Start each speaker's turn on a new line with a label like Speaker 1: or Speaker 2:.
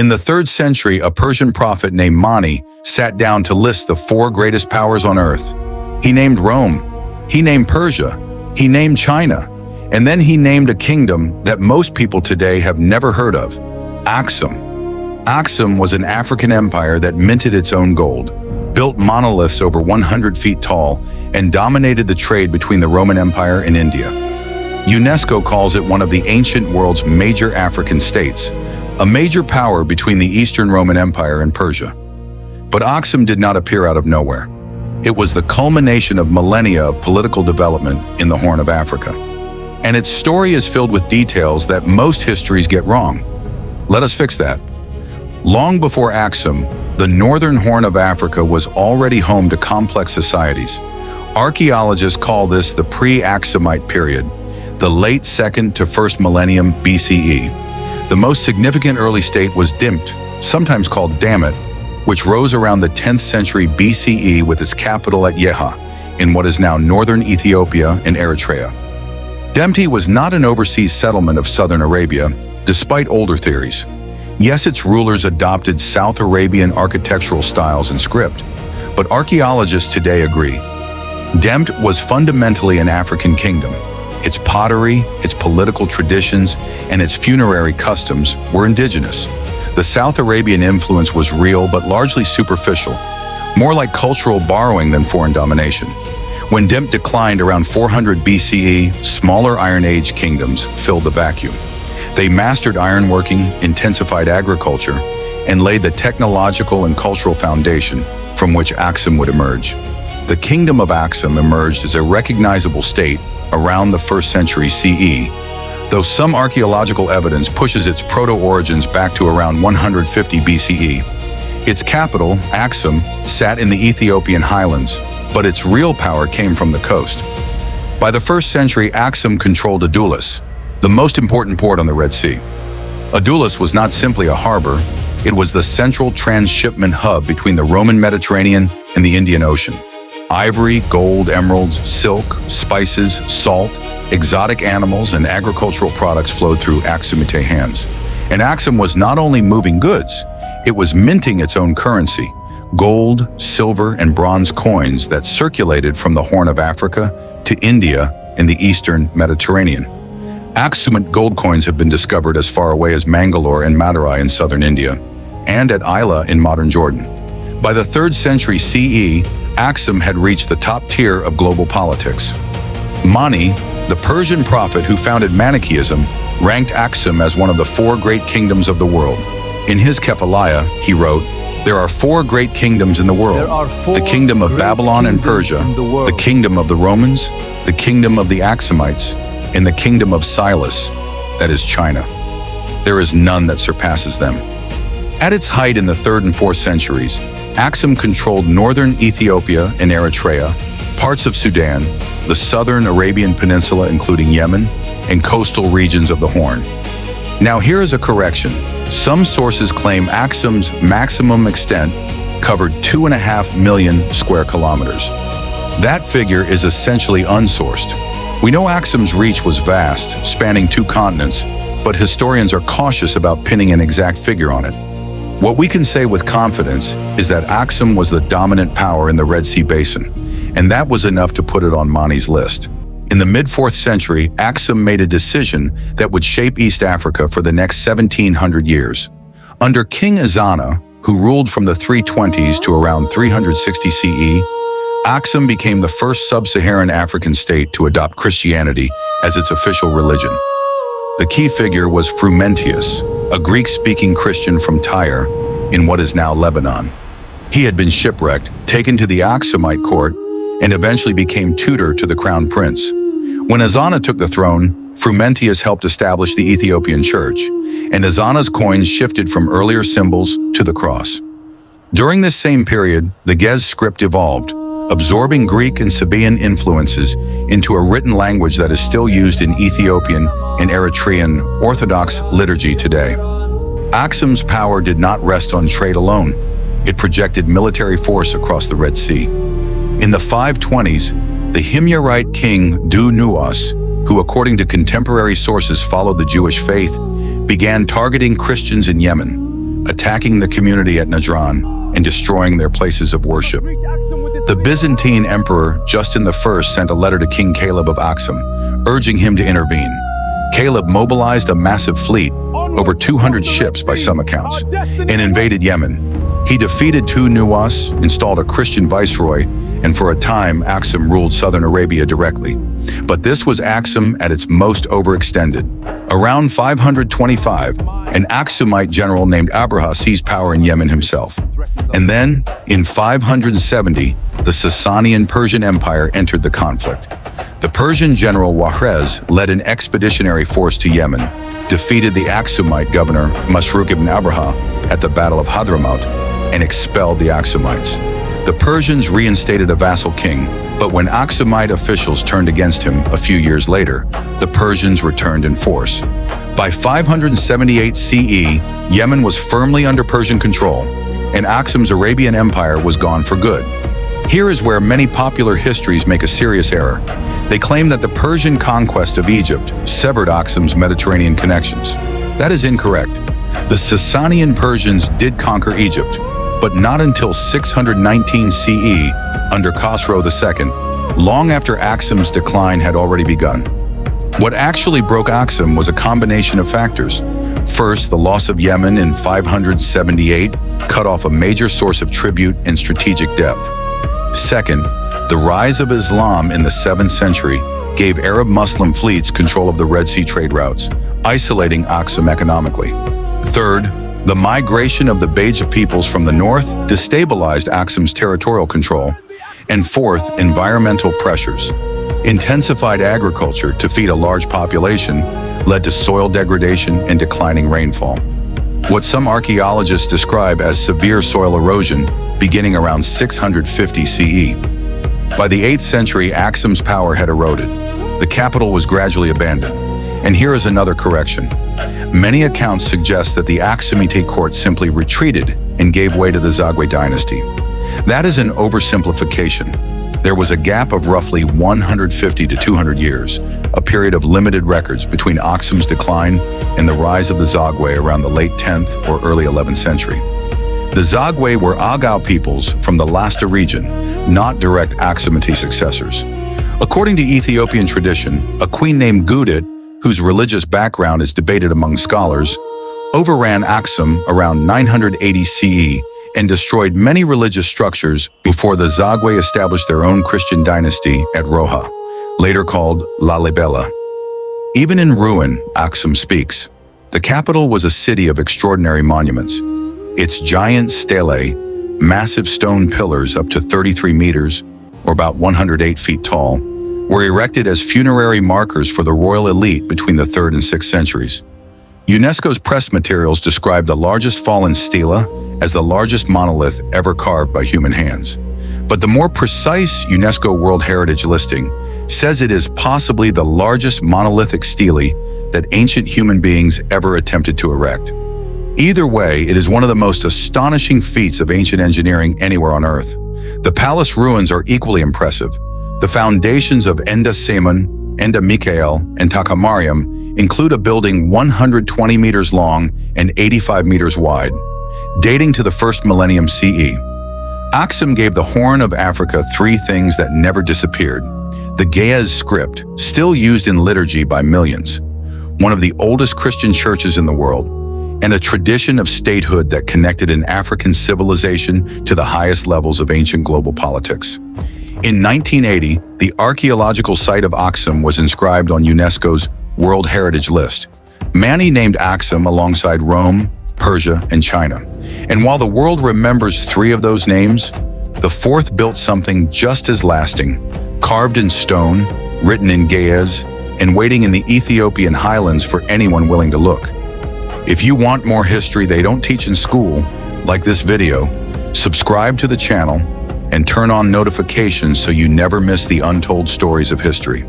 Speaker 1: In the 3rd century, a Persian prophet named Mani sat down to list the 4 greatest powers on earth. He named Rome, he named Persia, he named China, and then he named a kingdom that most people today have never heard of, Aksum. Aksum was an African empire that minted its own gold, built monoliths over 100 feet tall, and dominated the trade between the Roman Empire and India. UNESCO calls it one of the ancient world's major African states, a major power between the Eastern Roman Empire and Persia. But Aksum did not appear out of nowhere. It was the culmination of millennia of political development in the Horn of Africa. And its story is filled with details that most histories get wrong. Let us fix that. Long before Aksum, the northern Horn of Africa was already home to complex societies. Archaeologists call this the pre-Aksumite period, the late 2nd to 1st millennium BCE. The most significant early state was Dğmt, sometimes called Dđmt, which rose around the 10th century BCE with its capital at Yeha, in what is now northern Ethiopia and Eritrea. Dđmt was not an overseas settlement of southern Arabia, despite older theories. Yes, its rulers adopted South Arabian architectural styles and script, but archaeologists today agree. Dđmt was fundamentally an African kingdom. Its pottery, its political traditions, and its funerary customs were indigenous. The South Arabian influence was real but largely superficial, more like cultural borrowing than foreign domination. When Dđmt declined around 400 BCE, smaller Iron Age kingdoms filled the vacuum. They mastered ironworking, intensified agriculture, and laid the technological and cultural foundation from which Aksum would emerge. The Kingdom of Aksum emerged as a recognizable state around the 1st century CE, though some archaeological evidence pushes its proto-origins back to around 150 BCE. Its capital, Aksum, sat in the Ethiopian highlands, but its real power came from the coast. By the 1st century, Aksum controlled Adulis, the most important port on the Red Sea. Adulis was not simply a harbor, it was the central transshipment hub between the Roman Mediterranean and the Indian Ocean. Ivory, gold, emeralds, silk, spices, salt, exotic animals, and agricultural products flowed through Aksumite hands. And Aksum was not only moving goods, it was minting its own currency, gold, silver, and bronze coins that circulated from the Horn of Africa to India and the Eastern Mediterranean. Aksumite gold coins have been discovered as far away as Mangalore and Madurai in southern India, and at Ayla in modern Jordan. By the 3rd century CE, Aksum had reached the top tier of global politics. Mani, the Persian prophet who founded Manichaeism, ranked Aksum as one of the 4 great kingdoms of the world. In his Kephaliah, he wrote, "There are 4 great kingdoms in the world, the kingdom of Babylon and Persia, the kingdom of the Romans, the kingdom of the Aksumites, and the kingdom of Silas, that is China. There is none that surpasses them." At its height in the 3rd and 4th centuries, Aksum controlled northern Ethiopia and Eritrea, parts of Sudan, the southern Arabian Peninsula including Yemen, and coastal regions of the Horn. Now here is a correction. Some sources claim Aksum's maximum extent covered 2.5 million square kilometers. That figure is essentially unsourced. We know Aksum's reach was vast, spanning 2 continents, but historians are cautious about pinning an exact figure on it. What we can say with confidence is that Aksum was the dominant power in the Red Sea Basin, and that was enough to put it on Mani's list. In the mid-4th century, Aksum made a decision that would shape East Africa for the next 1700 years. Under King Ezana, who ruled from the 320s to around 360 CE, Aksum became the first sub-Saharan African state to adopt Christianity as its official religion. The key figure was Frumentius, a Greek-speaking Christian from Tyre in what is now Lebanon. He had been shipwrecked, taken to the Aksumite court, and eventually became tutor to the crown prince. When Ezana took the throne, Frumentius helped establish the Ethiopian church, and Ezana's coins shifted from earlier symbols to the cross. During this same period, the Ge'ez script evolved, absorbing Greek and Sabaean influences into a written language that is still used in Ethiopian and Eritrean Orthodox liturgy today. Aksum's power did not rest on trade alone. It projected military force across the Red Sea. In the 520s, the Himyarite king Du-Nuwas, who according to contemporary sources followed the Jewish faith, began targeting Christians in Yemen. attacking the community at Najran and destroying their places of worship. The Byzantine Emperor Justin I sent a letter to King Kaleb of Aksum, urging him to intervene. Kaleb mobilized a massive fleet, over 200 ships by some accounts, and invaded Yemen. He defeated two Nuwas, installed a Christian viceroy, and for a time Aksum ruled southern Arabia directly. But this was Aksum at its most overextended. Around 525, an Aksumite general named Abraha seized power in Yemen himself. And then, in 570, the Sasanian Persian Empire entered the conflict. The Persian general Wahrez led an expeditionary force to Yemen, defeated the Aksumite governor Masruq ibn Abraha at the Battle of Hadramaut, and expelled the Aksumites. The Persians reinstated a vassal king, but when Aksumite officials turned against him a few years later, the Persians returned in force. By 578 CE, Yemen was firmly under Persian control, and Aksum's Arabian Empire was gone for good. Here is where many popular histories make a serious error. They claim that the Persian conquest of Egypt severed Aksum's Mediterranean connections. That is incorrect. The Sasanian Persians did conquer Egypt, but not until 619 CE under Khosrow II, long after Aksum's decline had already begun. What actually broke Aksum was a combination of factors. First, the loss of Yemen in 578 cut off a major source of tribute and strategic depth. Second, the rise of Islam in the 7th century gave Arab Muslim fleets control of the Red Sea trade routes, isolating Aksum economically. Third, the migration of the Beja peoples from the north destabilized Aksum's territorial control. And fourth, environmental pressures. Intensified agriculture to feed a large population led to soil degradation and declining rainfall. What some archaeologists describe as severe soil erosion beginning around 650 CE. By the 8th century, Aksum's power had eroded. The capital was gradually abandoned. And here is another correction. Many accounts suggest that the Aksumite court simply retreated and gave way to the Zagwe Dynasty. That is an oversimplification. There was a gap of roughly 150 to 200 years, a period of limited records between Aksum's decline and the rise of the Zagwe around the late 10th or early 11th century. The Zagwe were Agau peoples from the Lasta region, not direct Aksumite successors. According to Ethiopian tradition, a queen named Gudit, whose religious background is debated among scholars, overran Aksum around 980 CE and destroyed many religious structures before the Zagwe established their own Christian dynasty at Roha, later called Lalibela. Even in ruin, Aksum speaks. The capital was a city of extraordinary monuments. Its giant stelae, massive stone pillars up to 33 meters, or about 108 feet tall, were erected as funerary markers for the royal elite between the 3rd and 6th centuries. UNESCO's press materials describe the largest fallen stela as the largest monolith ever carved by human hands. But the more precise UNESCO World Heritage listing says it is possibly the largest monolithic stele that ancient human beings ever attempted to erect. Either way, it is one of the most astonishing feats of ancient engineering anywhere on Earth. The palace ruins are equally impressive. The foundations of Enda Semun, Enda Mikael, and Takamariam include a building 120 meters long and 85 meters wide, dating to the 1st millennium CE. Aksum gave the Horn of Africa 3 things that never disappeared. The Ge'ez script, still used in liturgy by millions, one of the oldest Christian churches in the world, and a tradition of statehood that connected an African civilization to the highest levels of ancient global politics. In 1980, the archaeological site of Aksum was inscribed on UNESCO's World Heritage List. Mani named Aksum alongside Rome, Persia, and China. And while the world remembers 3 of those names, the 4th built something just as lasting, carved in stone, written in Ge'ez, and waiting in the Ethiopian highlands for anyone willing to look. If you want more history they don't teach in school, like this video, subscribe to the channel and turn on notifications so you never miss the untold stories of history.